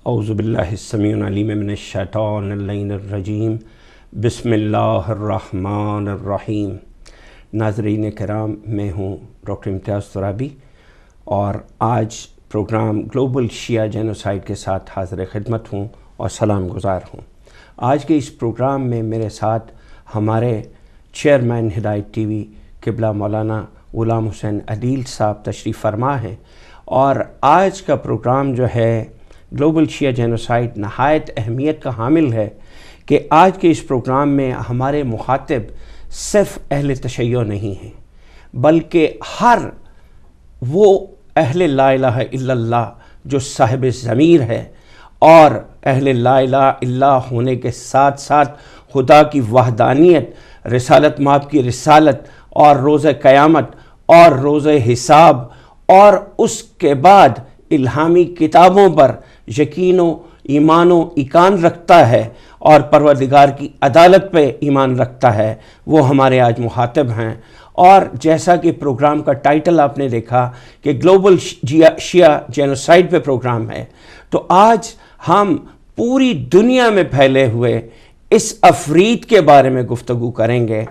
اعوذ باللہ السمیع العلیم من الشیطان اللعین الرجیم بسم اللہ الرحمن الرحیم۔ ناظرین کرام، میں ہوں ڈاکٹر امتیاز ترابی اور آج پروگرام گلوبل شیعہ جینوسائیڈ کے ساتھ حاضر خدمت ہوں اور سلام گزار ہوں۔ آج کے اس پروگرام میں میرے ساتھ ہمارے چیئرمین ہدایت ٹی وی قبلہ مولانا غلام حسین عدیل صاحب تشریف فرما ہیں، اور آج کا پروگرام جو ہے گلوبل شیعہ جینوسائیڈ نہایت اہمیت کا حامل ہے کہ آج کے اس پروگرام میں ہمارے مخاطب صرف اہل تشیع نہیں ہیں، بلکہ ہر وہ اہل لا الہ الا اللہ جو صاحب ضمیر ہے اور اہل لا الہ الا اللہ ہونے کے ساتھ ساتھ خدا کی وحدانیت، رسالت مآب کی رسالت اور روز قیامت اور روز حساب اور اس کے بعد الہامی کتابوں پر یقین و ایمان و ایقان رکھتا ہے اور پروردگار کی عدالت پہ ایمان رکھتا ہے، وہ ہمارے آج مخاطب ہیں۔ اور جیسا کہ پروگرام کا ٹائٹل آپ نے دیکھا کہ گلوبل شیعہ جینوسائیڈ پہ پروگرام ہے، تو آج ہم پوری دنیا میں پھیلے ہوئے اس افریط کے بارے میں گفتگو کریں گے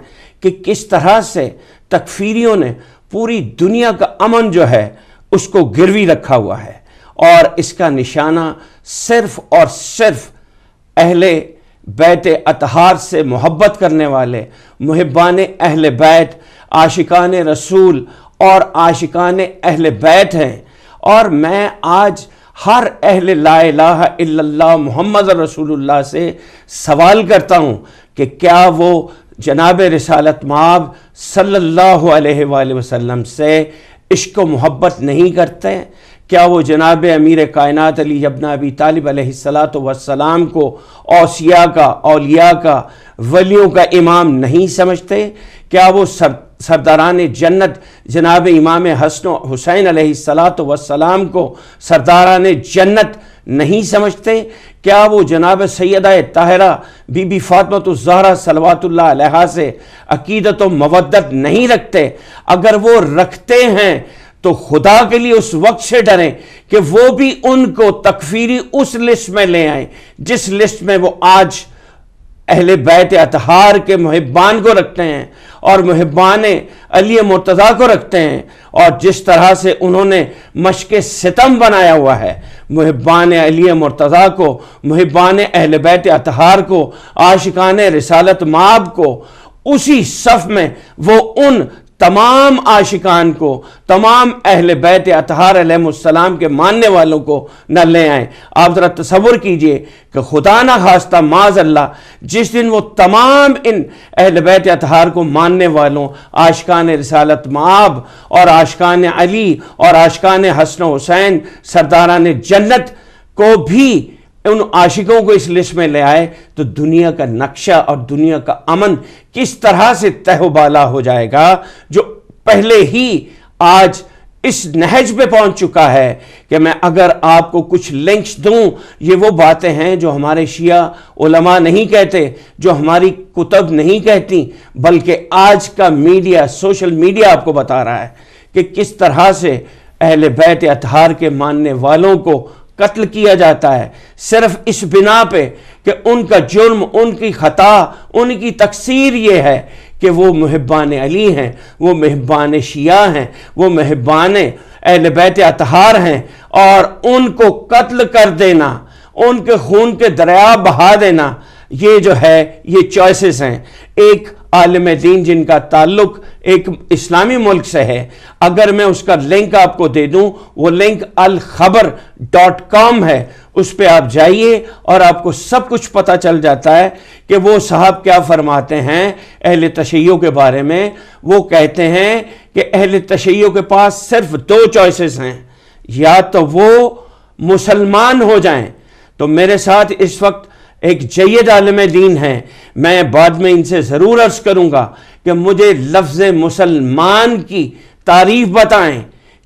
کہ کس طرح سے تکفیریوں نے پوری دنیا کا امن جو ہے اس کو گروی رکھا ہوا ہے، اور اس کا نشانہ صرف اور صرف اہل بیت اطہار سے محبت کرنے والے محبان اہل بیت، عاشقان رسول اور عاشقان اہل بیت ہیں۔ اور میں آج ہر اہل لا الہ الا اللہ محمد رسول اللہ سے سوال کرتا ہوں کہ کیا وہ جناب رسالت مآب صلی اللہ علیہ وآلہ وسلم سے عشق و محبت نہیں کرتے؟ کیا وہ جناب امیر کائنات علی ابن ابی طالب علیہ السلام کو اوصیاء کا، اولیاء کا، ولیوں کا امام نہیں سمجھتے؟ کیا وہ سرداران جنت جناب امام حسن و حسین علیہ السلام کو سرداران جنت نہیں سمجھتے؟ کیا وہ جناب سیدہ طاہرہ بی بی فاطمہ الزہرا صلوات اللہ علیہا سے عقیدت و مودت نہیں رکھتے؟ اگر وہ رکھتے ہیں تو خدا کے لیے اس وقت سے ڈریں کہ وہ بھی ان کو تکفیری اس لسٹ میں لے آئیں جس لسٹ میں وہ آج اہل بیت اطہار کے محبان کو رکھتے ہیں اور محبان علی مرتضیٰ کو رکھتے ہیں، اور جس طرح سے انہوں نے مشق ستم بنایا ہوا ہے محبان علی مرتضیٰ کو، محبان اہل بیت اطہار کو، عاشقان رسالت مآب کو، اسی صف میں وہ ان تمام عاشقان کو، تمام اہل بیت اطہار علیہ السلام کے ماننے والوں کو نہ لے آئیں۔ آپ ذرا تصور کیجئے کہ خدا نہ خواستہ معاذ اللہ جس دن وہ تمام ان اہل بیت اطہار کو ماننے والوں، عاشقان رسالت مآب اور عاشقان علی اور عاشقان حسن و حسین سرداران جنت کو بھی ان عاشقوں کو اس لسٹ میں لے آئے، تو دنیا کا نقشہ اور دنیا کا امن کس طرح سے تہ و بالا ہو جائے گا، جو پہلے ہی آج اس نہج پہ پہنچ چکا ہے کہ میں اگر آپ کو کچھ لنکس دوں، یہ وہ باتیں ہیں جو ہمارے شیعہ علماء نہیں کہتے، جو ہماری کتب نہیں کہتی، بلکہ آج کا میڈیا، سوشل میڈیا آپ کو بتا رہا ہے کہ کس طرح سے اہل بیت اطہار کے ماننے والوں کو قتل کیا جاتا ہے، صرف اس بنا پہ کہ ان کا جرم، ان کی خطا، ان کی تقصیر یہ ہے کہ وہ محبان علی ہیں، وہ محبان شیعہ ہیں، وہ محبان اہل بیت اطہار ہیں، اور ان کو قتل کر دینا، ان کے خون کے دریا بہا دینا، یہ جو ہے یہ چوائسز ہیں۔ ایک عالم دین جن کا تعلق ایک اسلامی ملک سے ہے، اگر میں اس کا لنک آپ کو دے دوں، وہ لنک alkhabar.com ہے، اس پہ آپ جائیے اور آپ کو سب کچھ پتہ چل جاتا ہے کہ وہ صاحب کیا فرماتے ہیں اہل تشیع کے بارے میں۔ وہ کہتے ہیں کہ اہل تشیع کے پاس صرف دو چوائسز ہیں، یا تو وہ مسلمان ہو جائیں۔ تو میرے ساتھ اس وقت ایک جید عالم دین ہیں، میں بعد میں ان سے ضرور عرض کروں گا کہ مجھے لفظ مسلمان کی تعریف بتائیں۔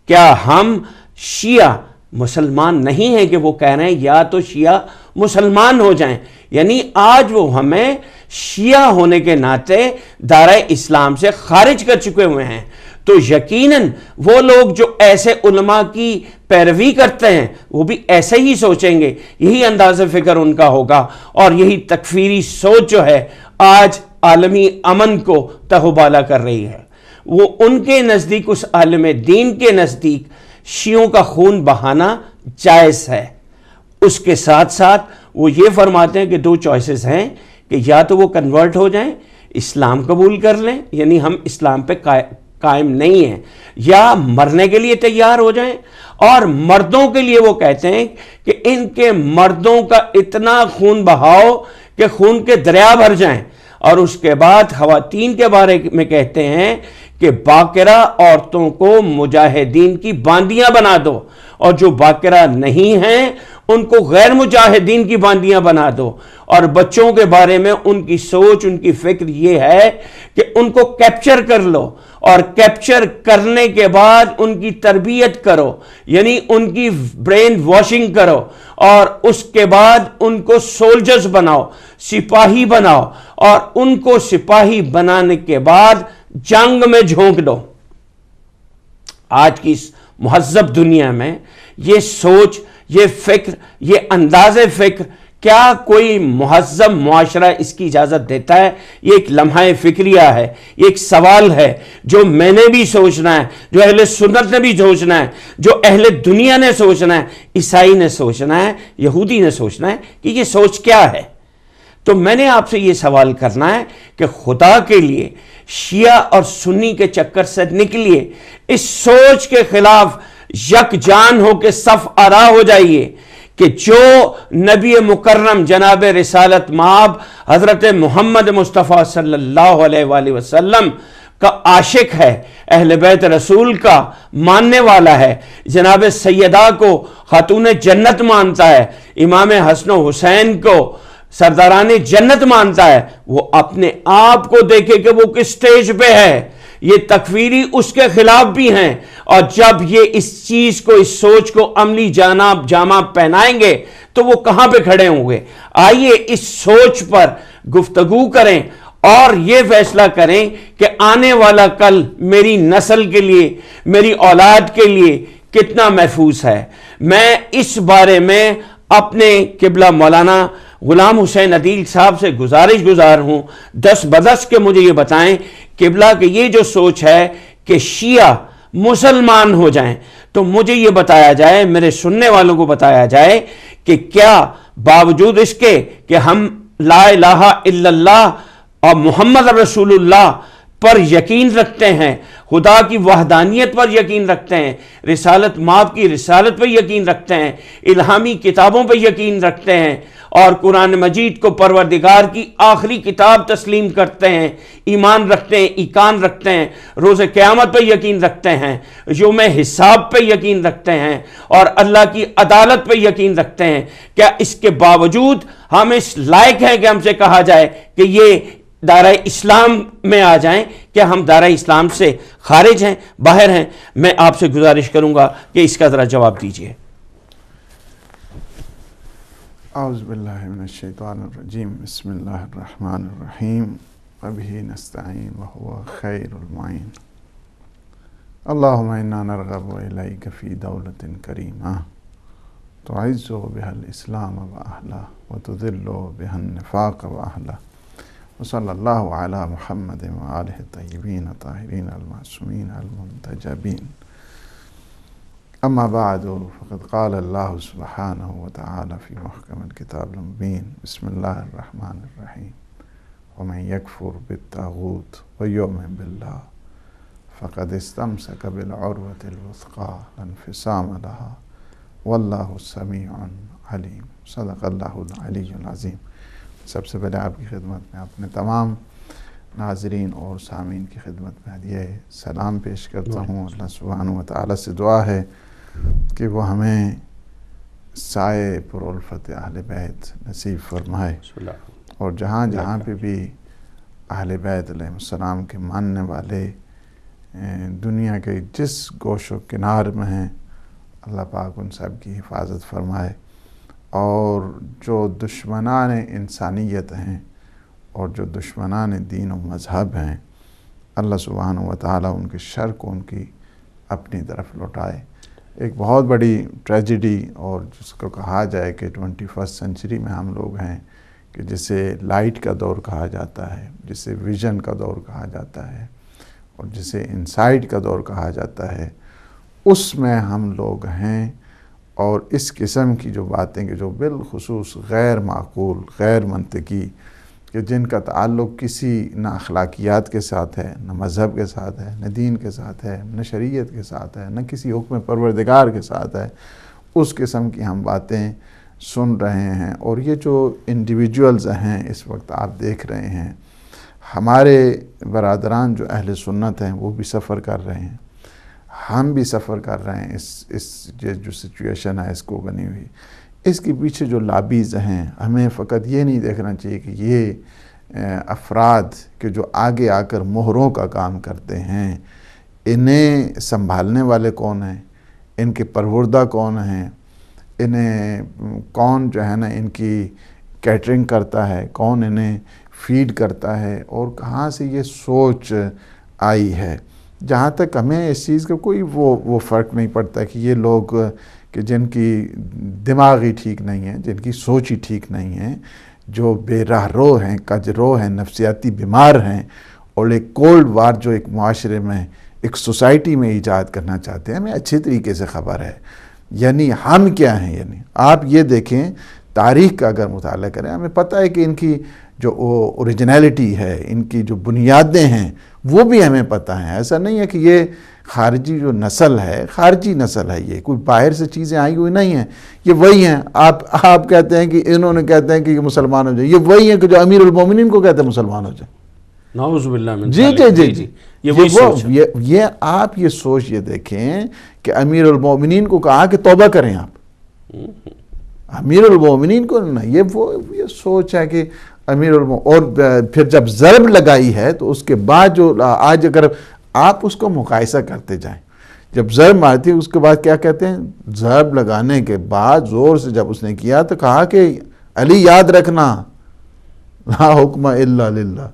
کیا ہم شیعہ مسلمان نہیں ہیں کہ وہ کہہ رہے ہیں یا تو شیعہ مسلمان ہو جائیں؟ یعنی آج وہ ہمیں شیعہ ہونے کے ناطے دائرہ اسلام سے خارج کر چکے ہوئے ہیں۔ تو یقیناً وہ لوگ جو ایسے علماء کی پیروی کرتے ہیں وہ بھی ایسے ہی سوچیں گے، یہی انداز فکر ان کا ہوگا، اور یہی تکفیری سوچ جو ہے آج عالمی امن کو تہوبالا کر رہی ہے۔ وہ ان کے نزدیک، اس عالم دین کے نزدیک، شیعوں کا خون بہانا جائز ہے۔ اس کے ساتھ ساتھ وہ یہ فرماتے ہیں کہ دو چوائسز ہیں کہ یا تو وہ کنورٹ ہو جائیں، اسلام قبول کر لیں، یعنی ہم اسلام پہ قائم نہیں ہیں، یا مرنے کے لیے تیار ہو جائیں۔ اور مردوں کے لیے وہ کہتے ہیں کہ ان کے مردوں کا اتنا خون بہاؤ کہ خون کے دریا بھر جائیں، اور اس کے بعد خواتین کے بارے میں کہتے ہیں کہ باقرہ عورتوں کو مجاہدین کی باندیاں بنا دو، اور جو باقرہ نہیں ہیں ان کو غیر مجاہدین کی باندیاں بنا دو۔ اور بچوں کے بارے میں ان کی سوچ، ان کی فکر یہ ہے کہ ان کو کیپچر کر لو، اور کیپچر کرنے کے بعد ان کی تربیت کرو، یعنی ان کی برین واشنگ کرو، اور اس کے بعد ان کو سولجرز بناؤ، سپاہی بناؤ، اور ان کو سپاہی بنانے کے بعد جنگ میں جھونک دو۔ آج کی اس مہذب دنیا میں یہ سوچ، یہ فکر، یہ انداز فکر، کیا کوئی مہذب معاشرہ اس کی اجازت دیتا ہے؟ یہ ایک لمحہ فکریہ ہے، یہ ایک سوال ہے جو میں نے بھی سوچنا ہے، جو اہل سنت نے بھی سوچنا ہے، جو اہل دنیا نے سوچنا ہے، عیسائی نے سوچنا ہے، یہودی نے سوچنا ہے کہ یہ سوچ کیا ہے۔ تو میں نے آپ سے یہ سوال کرنا ہے کہ خدا کے لیے شیعہ اور سنی کے چکر سے نکلیے، اس سوچ کے خلاف یک جان ہو کے صف آرا ہو جائیے کہ جو نبی مکرم جناب رسالت مآب حضرت محمد مصطفیٰ صلی اللہ علیہ وآلہ وسلم کا عاشق ہے، اہل بیت رسول کا ماننے والا ہے، جناب سیدہ کو خاتون جنت مانتا ہے، امام حسن و حسین کو سرداران جنت مانتا ہے، وہ اپنے آپ کو دیکھے کہ وہ کس سٹیج پہ ہے۔ یہ تکفیری اس کے خلاف بھی ہیں، اور جب یہ اس چیز کو، اس سوچ کو عملی جامہ پہنائیں گے تو وہ کہاں پہ کھڑے ہوں گے؟ آئیے اس سوچ پر گفتگو کریں اور یہ فیصلہ کریں کہ آنے والا کل میری نسل کے لیے، میری اولاد کے لیے کتنا محفوظ ہے۔ میں اس بارے میں اپنے قبلہ مولانا غلام حسین عدیل صاحب سے گزار ہوں، دس بدس کے مجھے یہ بتائیں قبلہ کہ یہ جو سوچ ہے کہ شیعہ مسلمان ہو جائیں، تو مجھے یہ بتایا جائے، میرے سننے والوں کو بتایا جائے کہ کیا باوجود اس کے کہ ہم لا الہ الا اللہ اور محمد رسول اللہ پر یقین رکھتے ہیں، خدا کی وحدانیت پر یقین رکھتے ہیں، رسالت مآب کی رسالت پر یقین رکھتے ہیں، الہامی کتابوں پر یقین رکھتے ہیں، اور قرآن مجید کو پروردگار کی آخری کتاب تسلیم کرتے ہیں، ایمان رکھتے ہیں، ایقان رکھتے ہیں، روز قیامت پہ یقین رکھتے ہیں، یوم حساب پہ یقین رکھتے ہیں، اور اللہ کی عدالت پہ یقین رکھتے ہیں، کیا اس کے باوجود ہم اس لائق ہیں کہ ہم سے کہا جائے کہ یہ دائرہ اسلام میں آ جائیں؟ کیا ہم دائرہ اسلام سے خارج ہیں، باہر ہیں؟ میں آپ سے گزارش کروں گا کہ اس کا ذرا جواب دیجیے۔ اعوذ باللہ من الشیطان الرجیم، بسم اللہ الرحمن الرحیم، وبہ نستعین وہو خیر المعین۔ اللہم انا نرغب الیک فی دولت کریمہ تعز بها الاسلام واہلہ وتذل بها النفاق واہلہ، وصلی اللہ علی محمد وآلہ الطیبین الطاہرین المعصومین المنتجبین۔ اما بعد فقد قال اللہ سبحانہ وتعالی فی محکم الکتاب المبین، بسم اللہ الرحمن الرحیم، ومن یکفر بالطاغوت ویؤمن باللہ فقد استمسک بالعروۃ الوثقی لا انفصام لہا واللہ سمیع علیم۔ صدق اللہ العلی العظیم۔ سب سے پہلے آپ کی خدمت میں اپنے تمام ناظرین اور سامعین کی خدمت میں ہدیہ سلام پیش کرتا ہوں۔ اللہ سبحانہ وتعالی سے دعا ہے کہ وہ ہمیں سائے پر الفت اہل بیت نصیب فرمائے، اور جہاں جہاں پہ بھی اہل بیت علیہ السلام کے ماننے والے دنیا کے جس گوش و کنار میں ہیں، اللہ پاک ان سب کی حفاظت فرمائے، اور جو دشمنان انسانیت ہیں اور جو دشمنان دین و مذہب ہیں، اللہ سبحانہ و تعالیٰ ان کے شر کو ان کی اپنی طرف لوٹائے۔ ایک بہت بڑی ٹریجڈی، اور جس کو کہا جائے کہ 21 سینچری میں ہم لوگ ہیں، کہ جسے لائٹ کا دور کہا جاتا ہے، جسے ویژن کا دور کہا جاتا ہے، اور جسے انسائٹ کا دور کہا جاتا ہے، اس میں ہم لوگ ہیں۔ اور اس قسم کی جو باتیں کہ جو بالخصوص غیر معقول، غیر منطقی، کہ جن کا تعلق کسی نہ اخلاقیات کے ساتھ ہے، نہ مذہب کے ساتھ ہے، نہ دین کے ساتھ ہے، نہ شریعت کے ساتھ ہے، نہ کسی حکم پروردگار کے ساتھ ہے، اس قسم کی ہم باتیں سن رہے ہیں۔ اور یہ جو انڈیویجولز ہیں اس وقت آپ دیکھ رہے ہیں، ہمارے برادران جو اہل سنت ہیں وہ بھی سفر کر رہے ہیں، ہم بھی سفر کر رہے ہیں اس جو سچویشن ہے اس کو بنی ہوئی، اس کے پیچھے جو لابیز ہیں، ہمیں فقط یہ نہیں دیکھنا چاہیے کہ یہ افراد کہ جو آگے آ کر مہروں کا کام کرتے ہیں، انہیں سنبھالنے والے کون ہیں، ان کے پروردہ کون ہیں، انہیں کون جو ہے نا ان کی کیٹرنگ کرتا ہے، کون انہیں فیڈ کرتا ہے، اور کہاں سے یہ سوچ آئی ہے۔ جہاں تک ہمیں اس چیز کا کوئی وہ فرق نہیں پڑتا کہ یہ لوگ کہ جن کی دماغ ہی ٹھیک نہیں ہے، جن کی سوچ ہی ٹھیک نہیں ہے، جو بے راہ رو ہیں، کج رو ہیں، نفسیاتی بیمار ہیں، اور ایک کولڈ وار جو ایک معاشرے میں، ایک سوسائٹی میں ایجاد کرنا چاہتے ہیں، ہمیں اچھے طریقے سے خبر ہے۔ یعنی ہم کیا ہیں، یعنی آپ یہ دیکھیں، تاریخ کا اگر مطالعہ کریں، ہمیں پتہ ہے کہ ان کی جو اوریجنیلٹی ہے، ان کی جو بنیادیں ہیں، وہ بھی ہمیں پتہ ہیں۔ ایسا نہیں ہے کہ یہ خارجی جو نسل ہے، خارجی نسل ہے، یہ کوئی باہر سے چیزیں آئی ہوئی نہیں ہیں، یہ وہی ہیں۔ آپ کہتے ہیں کہ انہوں نے کہتے ہیں کہ یہ مسلمان ہو جائے، یہ وہی ہیں کہ جو امیر المومنین کو کہتے ہیں مسلمان ہو جائے۔ نعوذ باللہ من جی ذالک۔ جی جی یہ آپ یہ سوچ یہ دیکھیں کہ امیر المومنین کو کہا کہ توبہ کریں آپ، امیر المومنین کو نہیں، یہ سوچ ہے کہ امیر اور پھر جب ضرب لگائی ہے تو اس کے بعد جو آج اگر آپ اس کو مقایسہ کرتے جائیں، جب ضرب مارتی ہے اس کے بعد کیا کہتے ہیں، ضرب لگانے کے بعد زور سے جب اس نے کیا تو کہا کہ علی یاد رکھنا، لا حکم الا للہ،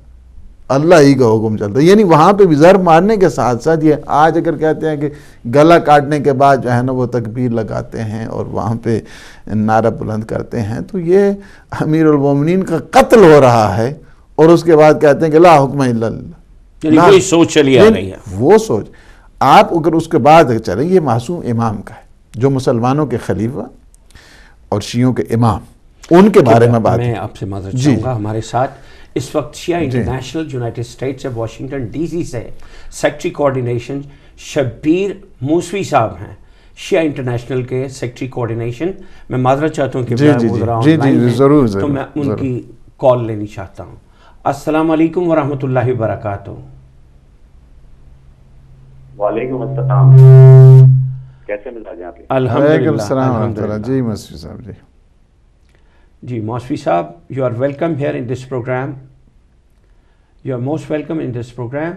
اللہ ہی کا حکم چلتا ہے۔ یعنی وہاں پہ بھی ضرب مارنے کے ساتھ ساتھ یہ آج اگر کہتے ہیں کہ گلا کاٹنے کے بعد جو ہے نا وہ تکبیر لگاتے ہیں اور وہاں پہ نعرہ بلند کرتے ہیں، تو یہ امیر المومنین کا قتل ہو رہا ہے، اور اس کے بعد کہتے ہیں کہ لا حکم الا للہ، یعنی کوئی سوچ چلی آ رہی ہے۔ وہ سوچ آپ اگر اس کے بعد چلیں، یہ معصوم امام کا ہے جو مسلمانوں کے خلیفہ اور شیعوں کے امام، ان کے بارے میں بات ہے۔ میں آپ سے معذرت چاہوں گا، ہمارے ساتھ اس وقت شیعہ انٹرنیشنل یونائٹڈ اسٹیٹ سے واشنگٹن ڈی سی سے سیکٹری کوارڈینیشن شبیر موسوی صاحب ہیں، شیعہ انٹرنیشنل کے سیکٹری کوارڈینیشن۔ میں معذرت چاہتا ہوں کہ ضرور تو میں ان کی کال لینی چاہتا ہوں۔ السلام علیکم ورحمۃ اللہ وبرکاتہ۔ وعلیکم السلام، کیسے مزاج ہیں آپ کے؟ الحمدللہ۔ جی موسوی صاحب، جی موسوی صاحب، you are welcome here in this programme, you are most welcome in this programme.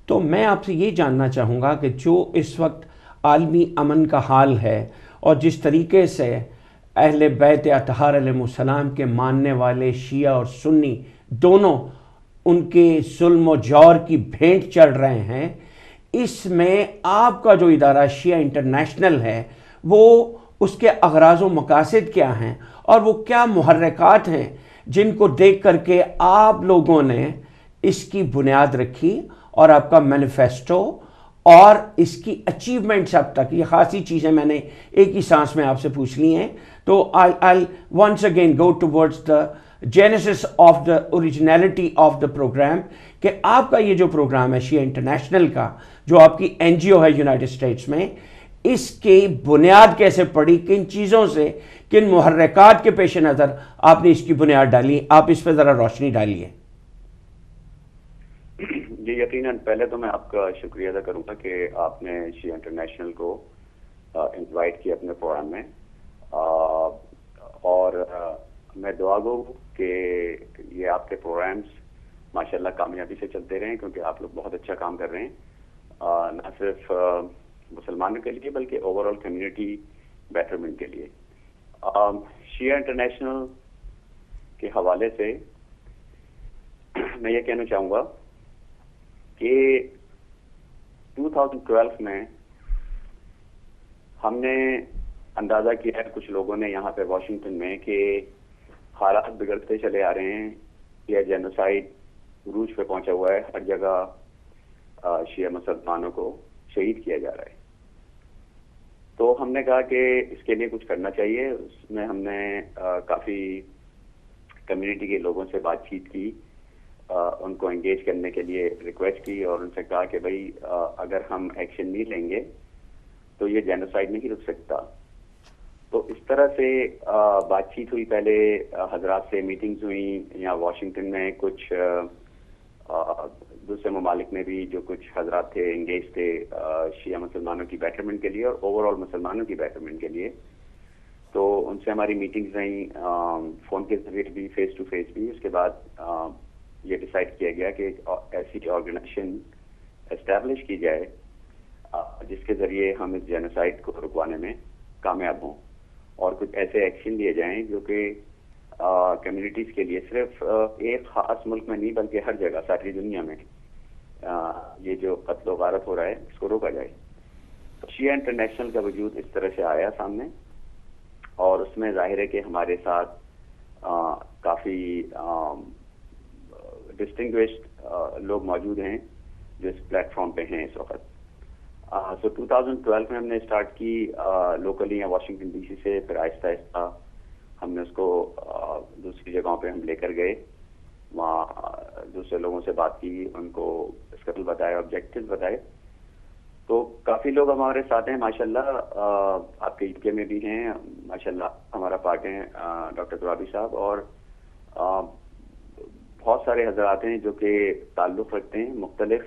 تو میں آپ سے یہ جاننا چاہوں گا کہ جو اس وقت عالمی امن کا حال ہے، اور جس طریقے سے اہل بیت اطہار علیہ السلام کے ماننے والے شیعہ اور سنی دونوں ان کے ظلم و جور کی بھینٹ چڑھ رہے ہیں، اس میں آپ کا جو ادارہ شیعہ انٹرنیشنل ہے، وہ اس کے اغراض و مقاصد کیا ہیں، اور وہ کیا محرکات ہیں جن کو دیکھ کر کے آپ لوگوں نے اس کی بنیاد رکھی، اور آپ کا مینیفیسٹو اور اس کی اچیومنٹس اب تک، یہ خاصی چیزیں میں نے ایک ہی سانس میں آپ سے پوچھ لی ہیں۔ تو I'll once again go towards the genesis of the originality of the program، کہ آپ کا یہ جو پروگرام ہے شیعہ انٹرنیشنل کا، جو آپ کی این جی او ہے یونائٹڈ اسٹیٹس میں، اس کی بنیاد کیسے پڑی، کن چیزوں سے، کن محرکات کے پیش نظر آپ نے اس کی بنیاد ڈالی، آپ اس پہ ذرا روشنی ڈالیے۔ جی یقیناً پہلے تو میں آپ کا شکریہ ادا کروں گا کہ آپ نے شیعہ انٹرنیشنل کو انوائٹ کیا اپنے پروگرام میں، اور میں دعا گو کہ یہ آپ کے پروگرامز ماشاءاللہ کامیابی سے چلتے رہیں، کیونکہ آپ لوگ بہت اچھا کام کر رہے ہیں، نہ صرف مسلمانوں کے لیے بلکہ اوور آل کمیونٹی بیٹرمنٹ کے لیے۔ شیعہ انٹرنیشنل کے حوالے سے میں یہ کہنا چاہوں گا کہ 2012 میں ہم نے اندازہ کیا ہے کچھ لوگوں نے یہاں پہ واشنگٹن میں کہ حالات بگڑتے چلے آ رہے ہیں، یہ جینوسائیڈ عروج پہ پہنچا ہوا ہے، ہر جگہ شیعہ مسلمانوں کو شہید کیا جا رہا ہے. تو ہم نے کہا کہ اس کے لیے کچھ کرنا چاہیے. اس میں ہم نے کافی کمیونٹی کے لوگوں سے بات چیت کی، ان کو انگیج کرنے کے لیے ریکویسٹ کی اور ان سے کہا کہ بھائی اگر ہم ایکشن نہیں لیں گے تو یہ جینوسائیڈ نہیں رک سکتا. تو اس طرح سے بات چیت ہوئی، پہلے حضرات سے میٹنگز ہوئیں یا واشنگٹن میں کچھ دوسرے ممالک میں بھی جو کچھ حضرات تھے انگیج تھے شیعہ مسلمانوں کی بیٹرمنٹ کے لیے اور اوور آل مسلمانوں کی بیٹرمنٹ کے لیے. تو ان سے ہماری میٹنگز رہیں، فون کے ذریعے بھی، فیس ٹو فیس بھی. اس کے بعد یہ ڈیسائیڈ کیا گیا کہ ایسی آرگنائزیشن اسٹیبلش کی جائے جس کے ذریعے ہم اس جینوسائیڈ کو رکوانے میں کامیاب ہوں اور کچھ ایسے ایکشن لیے جائیں جو کہ کمیونٹیز کے لیے صرف ایک خاص ملک میں نہیں بلکہ ہر جگہ ساری دنیا میں یہ جو قتل و غارت ہو رہا ہے اس کو روکا جائے. شیعہ انٹرنیشنل کا وجود اس طرح سے آیا سامنے اور اس میں ظاہر ہے کہ ہمارے ساتھ کافی ڈسٹنگوشڈ لوگ موجود ہیں جو اس پلیٹ فارم پہ ہیں اس وقت. سو 2012 میں ہم نے اسٹارٹ کی لوکلی یا واشنگٹن ڈی سی سے، پھر آہستہ آہستہ ہم نے اس کو دوسری جگہوں پہ ہم لے کر گئے، وہاں دوسرے لوگوں سے بات کی، ان کو اسکیڈول بتائے، آبجیکٹیوز بتائے. تو کافی لوگ ہمارے ساتھ ہیں ماشاءاللہ. آپ کے یو کے میں بھی ہیں ماشاءاللہ، ہمارا پارٹ ہیں ڈاکٹر ترابی صاحب، اور بہت سارے حضرات ہیں جو کہ تعلق رکھتے ہیں مختلف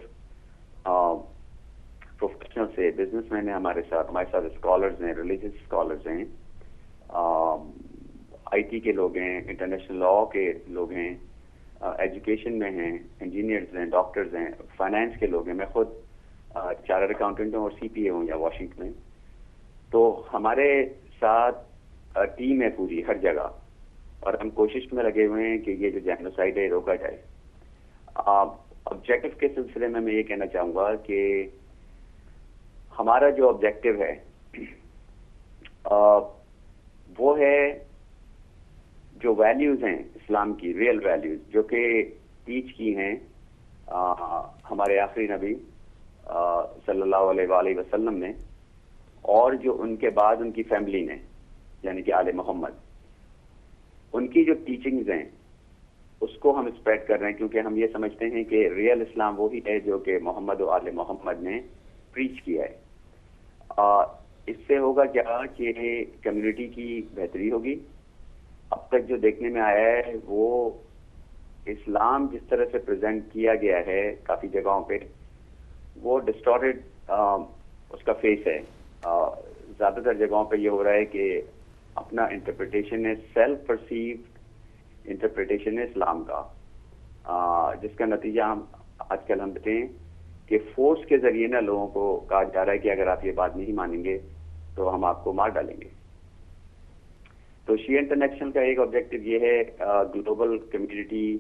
پروفیشنل سے. بزنس مین ہیں ہمارے ساتھ اسکالرز ہیں، ریلیجیس اسکالرز ہیں، آئی ٹی کے لوگ ہیں، انٹرنیشنل لاء کے لوگ ہیں، ایجوکیشن میں ہیں، انجینئرز ہیں، ڈاکٹرز ہیں، فائنانس کے لوگ ہیں. میں خود چارٹرڈ اکاؤنٹنٹ ہوں اور سی پی اے ہوں یا واشنگٹن میں. تو ہمارے ساتھ ٹیم ہے پوری ہر جگہ اور ہم کوشش میں لگے ہوئے ہیں کہ یہ جو جینوسائیڈ ہے روکا جائے. آبجیکٹو کے سلسلے میں یہ کہنا چاہوں گا کہ ہمارا جو آبجیکٹو ہے وہ ہے جو ویلیوز ہیں اسلام کی، ریئل ویلیوز جو کہ ٹیچ کی ہیں ہمارے آخری نبی صلی اللہ علیہ وآلہ وسلم نے، اور جو ان کے بعد ان کی فیملی نے یعنی کہ آل محمد، ان کی جو ٹیچنگز ہیں اس کو ہم اسپریڈ کر رہے ہیں، کیونکہ ہم یہ سمجھتے ہیں کہ ریئل اسلام وہی ہے جو کہ محمد و آل محمد نے پریچ کیا ہے. اس سے ہوگا کیا کہ کمیونٹی کی بہتری ہوگی. اب تک جو دیکھنے میں آیا ہے وہ اسلام جس طرح سے پریزنٹ کیا گیا ہے کافی جگہوں پہ وہ ڈسٹورٹڈ اس کا فیس ہے. زیادہ تر جگہوں پہ یہ ہو رہا ہے کہ اپنا انٹرپریٹیشن ہے، سیلف پرسیوڈ انٹرپریٹیشن ہے اسلام کا، جس کا نتیجہ ہم آج کل ہم دیکھتے ہیں کہ فورس کے ذریعے نا لوگوں کو کہا جا رہا ہے کہ اگر آپ یہ بات نہیں مانیں گے تو ہم آپ کو مار ڈالیں گے. تو شیعہ انٹرنیشنل کا ایک آبجیکٹو یہ ہے گلوبل کمیونٹی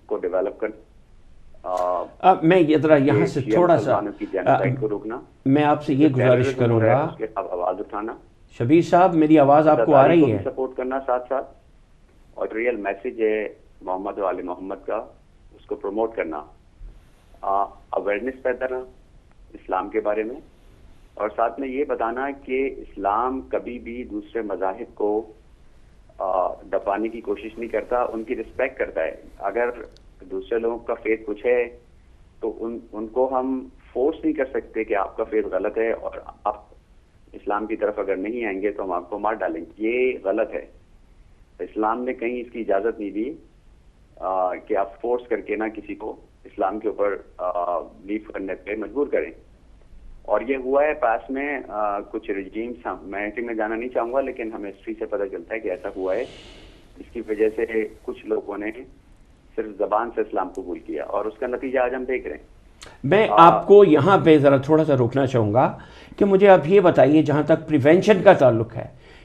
کو ڈیولپ کرنا. میں ذرا یہاں سے تھوڑا سا کو روکنا، میں آپ سے یہ گزارش کروں گا، آواز اٹھانا. شبیر صاحب میری آواز آپ کو آ رہی ہے؟ سپورٹ کرنا ساتھ ساتھ، اور ریئل میسج ہے محمد و آل محمد کا اس کو پروموٹ کرنا، اویئرنیس پیدا کرنا اسلام کے بارے میں، اور ساتھ میں یہ بتانا کہ اسلام کبھی بھی دوسرے مذاہب کو دبانے کی کوشش نہیں کرتا، ان کی رسپیکٹ کرتا ہے. اگر دوسرے لوگوں کا فیتھ کچھ ہے تو ان کو ہم فورس نہیں کر سکتے کہ آپ کا فیتھ غلط ہے اور آپ اسلام کی طرف اگر نہیں آئیں گے تو ہم آپ کو مار ڈالیں گے. یہ غلط ہے. اسلام نے کہیں اس کی اجازت نہیں دی کہ آپ فورس کر کے نہ کسی کو اسلام کے اوپر بلیو کرنے پہ مجبور کریں. اور یہ ہوا ہے پاس میں کچھ رجیمز، میں ہسٹری میں جانا نہیں چاہوں گا لیکن ہمیں ہسٹری سے پتہ چلتا ہے کہ ایسا ہوا ہے. اس کی وجہ سے کچھ لوگوں نے صرف زبان سے اسلام قبول کیا اور اس کا نتیجہ آج ہم دیکھ رہے ہیں. میں آپ کو یہاں پہ ذرا تھوڑا سا روکنا چاہوں گا کہ مجھے آپ یہ بتائیے جہاں تک پریونشن کا تعلق ہے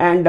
and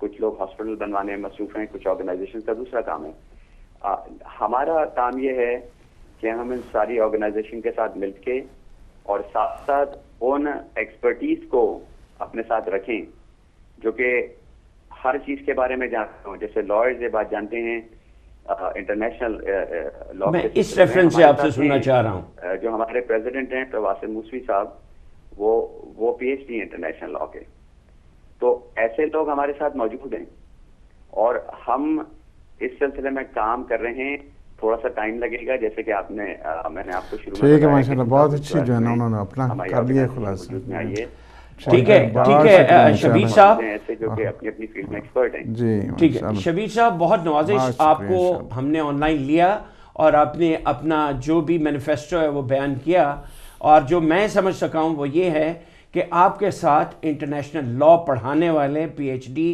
کچھ لوگ ہاسپٹل بنوانے میں مصروف ہیں, کچھ آرگنائزیشن کا دوسرا کام ہے. ہمارا کام یہ ہے کہ ہم ان ساری آرگنائزیشن کے ساتھ مل کے اور ساتھ ساتھ ان ایکسپرٹیز کو اپنے ساتھ رکھیں جو کہ ہر چیز کے بارے میں جانتے ہوں. جیسے لائرز یہ بات جانتے ہیں انٹرنیشنل لا. میں اس ریفرنس سے آپ سے سننا چاہ رہا ہوں, جو ہمارے پریزیڈنٹ ہیں واسم موسوی صاحب, وہ P H D international law کے. تو ایسے لوگ ہمارے ساتھ موجود ہیں اور ہم اس سلسلے میں کام کر رہے ہیں. تھوڑا سا ٹائم لگے گا, جیسے کہ آپ نے میں نے آپ کو شروع میں ٹھیک ہے ماشاء اللہ, بہت اچھی جو ہے نا انہوں نے اپنا کر لیا خلاصہ. ٹھیک ہے شبیر صاحب, ایسے جو کہ اپنی اپنی فیلڈ میں ایکسپرٹ ہیں. جی ٹھیک ہے شبیر صاحب, بہت نوازش آپ کو ہم نے آن لائن لیا اور آپ نے اپنا جو بھی مینیفیسٹو ہے وہ بیان کیا, اور جو میں سمجھ سکا ہوں وہ یہ ہے کہ آپ کے ساتھ انٹرنیشنل لا پڑھانے والے پی ایچ ڈی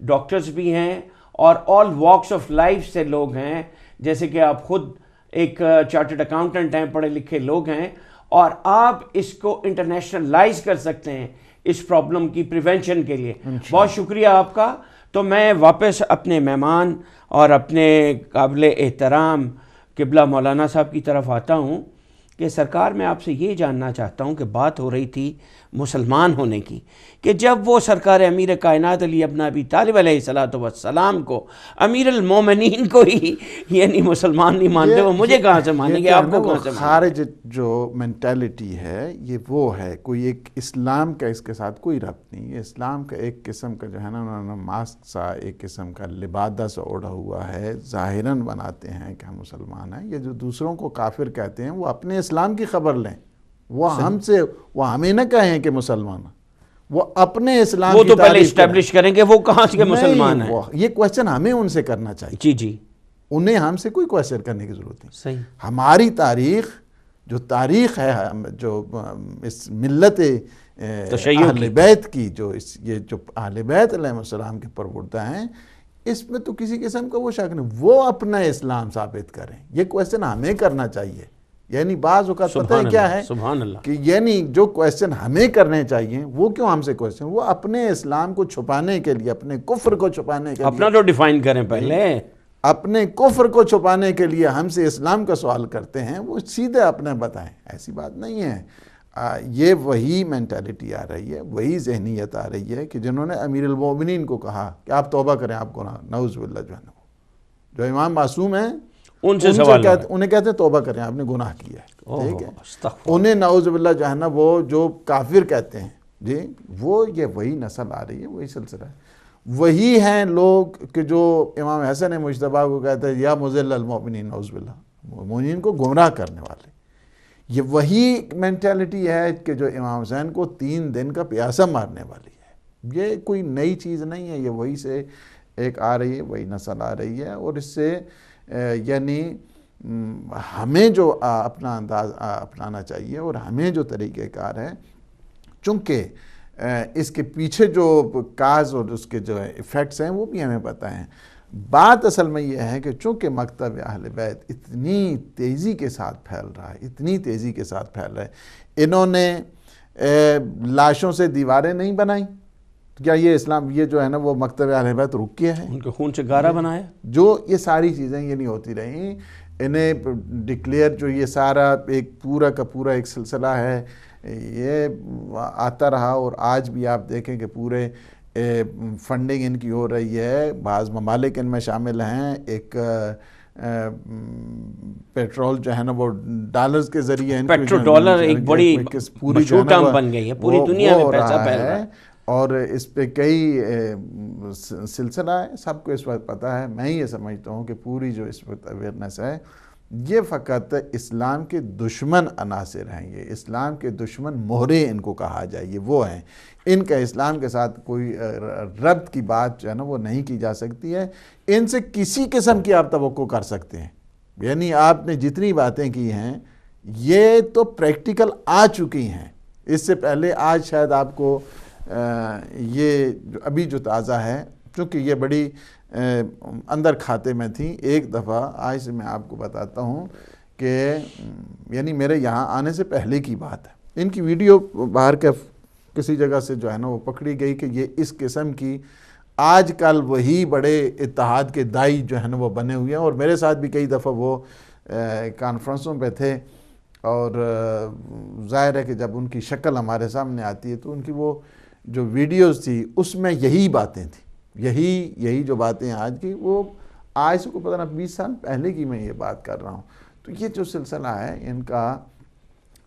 ڈاکٹرز بھی ہیں اور آل واکس آف لائف سے لوگ ہیں, جیسے کہ آپ خود ایک چارٹرڈ اکاؤنٹنٹ ہیں, پڑھے لکھے لوگ ہیں, اور آپ اس کو انٹرنیشنلائز کر سکتے ہیں اس پرابلم کی پریونشن کے لیے. بہت شکریہ آپ کا. تو میں واپس اپنے مہمان اور اپنے قابل احترام قبلہ مولانا صاحب کی طرف آتا ہوں کہ سرکار میں آپ سے یہ جاننا چاہتا ہوں کہ بات ہو رہی تھی مسلمان ہونے کی, کہ جب وہ سرکار امیر کائنات علی ابن ابی طالب علیہ الصلوۃ والسلام کو امیر المومنین کو ہی یعنی مسلمان نہیں مانتے, وہ مجھے کہاں سے مانیں گے, آپ کو کہاں سے مانیں گے؟ خارج جو مینٹیلٹی ہے یہ وہ ہے, کوئی ایک اسلام کا اس کے ساتھ کوئی ربط نہیں. یہ اسلام کا ایک قسم کا جو ہے نا انہوں نے ماسک سا, ایک قسم کا لبادہ سا اوڑھا ہوا ہے, ظاہراً بناتے ہیں کہ ہم مسلمان ہیں. یہ جو دوسروں کو کافر کہتے ہیں وہ اپنے اسلام کی خبر لیں, وہ ہم سے, وہ ہمیں نہ کہیں کہ مسلمان, وہ اپنے اسلام وہ کی تو پہلے تعریف اسٹیبلش کریں کہ وہ کہاں سے مسلمان ہیں. یہ کویسچن ہمیں ان سے کرنا چاہیے. جی جی, انہیں ہم سے کوئی کویسچن کرنے کی ضرورت نہیں. صحیح. ہماری تاریخ جو تاریخ ہے, جو اس ملت اہل بیت کی, یہ جو اہل بیت علیہ السلام کے پروردہ ہیں, اس میں تو کسی قسم کا وہ شک نہیں. وہ اپنا اسلام ثابت کریں, یہ کویسچن ہمیں کرنا چاہیے. یعنی بعض اوقات پتہ ہے کیا ہے سبحان اللہ, کہ یعنی جو کویسچن ہمیں کرنے چاہیے وہ کیوں ہم سے کویسچن, وہ اپنے اسلام کو چھپانے کے لیے, اپنے کفر کو چھپانے کے لیے, اپنا تو ڈیفائن کریں پہلے, اپنے کفر کو چھپانے کے لیے ہم سے اسلام کا سوال کرتے ہیں. وہ سیدھے اپنے بتائیں, ایسی بات نہیں ہے. یہ وہی مینٹیلٹی آ رہی ہے, وہی ذہنیت آ رہی ہے کہ جنہوں نے امیر المومنین کو کہا کہ آپ توبہ کریں, آپ کو نعوذ باللہ جو امام معصوم ہیں ان سے سوال انہیں کہتے ہیں توبہ کریں, آپ نے گناہ کیا ہے. ٹھیک ہے, انہیں نعوذ باللہ جو ہے نا وہ جو کافر کہتے ہیں, جی وہ یہ وہی نسل آ رہی ہے, وہی سلسلہ ہے. وہی ہیں لوگ کہ جو امام حسن مجتبیٰ کو کہتے ہیں یا مضل المؤمنین, نعوذ باللہ, مومنین کو گمراہ کرنے والے. یہ وہی مینٹیلٹی ہے کہ جو امام حسین کو 3 دن کا پیاسا مارنے والی ہے. یہ کوئی نئی چیز نہیں ہے, یہ وہی سے ایک آ رہی ہے, وہی نسل آ رہی ہے. اور اس سے یعنی ہمیں جو اپنا انداز اپنانا چاہیے اور ہمیں جو طریقہ کار ہے, چونکہ اس کے پیچھے جو کاز اور اس کے جو ایفیکٹس ہیں وہ بھی ہمیں پتہ ہیں. بات اصل میں یہ ہے کہ چونکہ مکتب اہل بیت اتنی تیزی کے ساتھ پھیل رہا ہے, اتنی تیزی کے ساتھ پھیل رہا ہے, انہوں نے لاشوں سے دیواریں نہیں بنائیں. کیا یہ اسلام, یہ جو ہے نا وہ مکتب اہل بیت رک گیا ہے, ان کے خون سے گارا بنایا. جو یہ ساری چیزیں یہ نہیں ہوتی رہیں. انہیں ڈکلیئر جو یہ سارا ایک پورا کا پورا ایک سلسلہ ہے, یہ آتا رہا, اور آج بھی آپ دیکھیں کہ پورے فنڈنگ ان کی ہو رہی ہے. بعض ممالک ان میں شامل ہیں. ایک پیٹرول جو ہے نا وہ ڈالرز کے ذریعے, پیٹرو ڈالر ایک بڑی مشہور ٹرم بن گئی ہے, پوری دنیا میں پیسہ پھیل رہا ہے, اور اس پہ کئی سلسلہ ہے. سب کو اس وقت پتہ ہے. میں یہ سمجھتا ہوں کہ پوری جو اس وقت اویئرنیس ہے یہ فقط اسلام کے دشمن عناصر ہیں. یہ اسلام کے دشمن مہرے ان کو کہا جائے, یہ وہ ہیں. ان کا اسلام کے ساتھ کوئی ربط کی بات جو ہے نا وہ نہیں کی جا سکتی ہے. ان سے کسی قسم کی آپ توقع کر سکتے ہیں. یعنی آپ نے جتنی باتیں کی ہیں یہ تو پریکٹیکل آ چکی ہیں. اس سے پہلے آج شاید آپ کو یہ ابھی جو تازہ ہے, چونکہ یہ بڑی اندر کھاتے میں تھی. ایک دفعہ آج سے میں آپ کو بتاتا ہوں کہ یعنی میرے یہاں آنے سے پہلے کی بات ہے. ان کی ویڈیو باہر کے کسی جگہ سے جو ہے نا وہ پکڑی گئی کہ یہ اس قسم کی آج کل وہی بڑے اتحاد کے دائی جو ہے نا وہ بنے ہوئے ہیں، اور میرے ساتھ بھی کئی دفعہ وہ کانفرنسوں پہ تھے، اور ظاہر ہے کہ جب ان کی شکل ہمارے سامنے آتی ہے تو ان کی وہ جو ویڈیوز تھی اس میں یہی باتیں تھیں، یہی جو باتیں آج کی، وہ آج سے کو پتہ نہ 20 سال پہلے کی میں یہ بات کر رہا ہوں۔ تو یہ جو سلسلہ ہے ان کا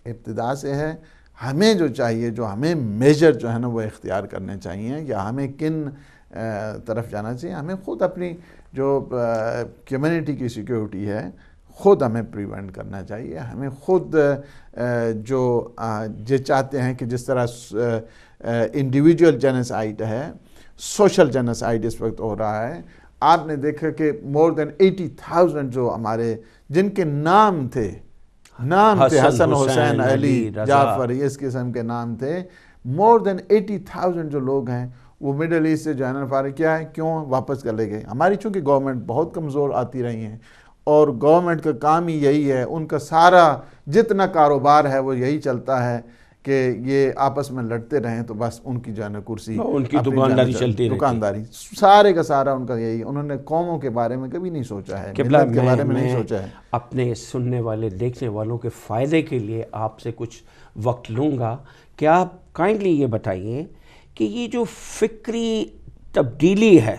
ابتدا سے ہے۔ ہمیں جو چاہیے، جو ہمیں میجر جو ہے نا وہ اختیار کرنے چاہیے، یا ہمیں کن طرف جانا چاہیے، ہمیں خود اپنی جو کمیونٹی کی سیکیورٹی ہے خود ہمیں پریونٹ کرنا چاہیے۔ ہمیں خود جو یہ چاہتے ہیں کہ جس طرح انڈیویجول جینوسائیڈ ہے، سوشل جینوسائیڈ اس وقت ہو رہا ہے۔ آپ نے دیکھا کہ more than 80,000 جو ہمارے جن کے نام تھے حسن، حسین، علی، جعفر، اس قسم کے نام تھے، more than 80,000 جو لوگ ہیں وہ مڈل ایسٹ سے جو ہے نا فارغ کیا ہے، کیوں واپس کر لے گئے؟ ہماری چونکہ گورنمنٹ بہت کمزور آتی رہی ہیں، اور گورنمنٹ کا کام ہی یہی ہے، ان کا سارا جتنا کاروبار ہے وہ یہی چلتا ہے کہ یہ آپس میں لڑتے رہیں تو بس ان کی جو ہے نا کرسی، ان کی دکانداری چلتی رہتی، دکانداری سارے کا سارا ان کا یہی۔ انہوں نے قوموں کے بارے میں کبھی نہیں سوچا ہے، ملت کے بارے میں نہیں سوچا ہے۔ اپنے سننے والے دیکھنے والوں کے فائدے کے لیے آپ سے کچھ وقت لوں گا کہ آپ کائنڈلی یہ بتائیے کہ یہ جو فکری تبدیلی ہے،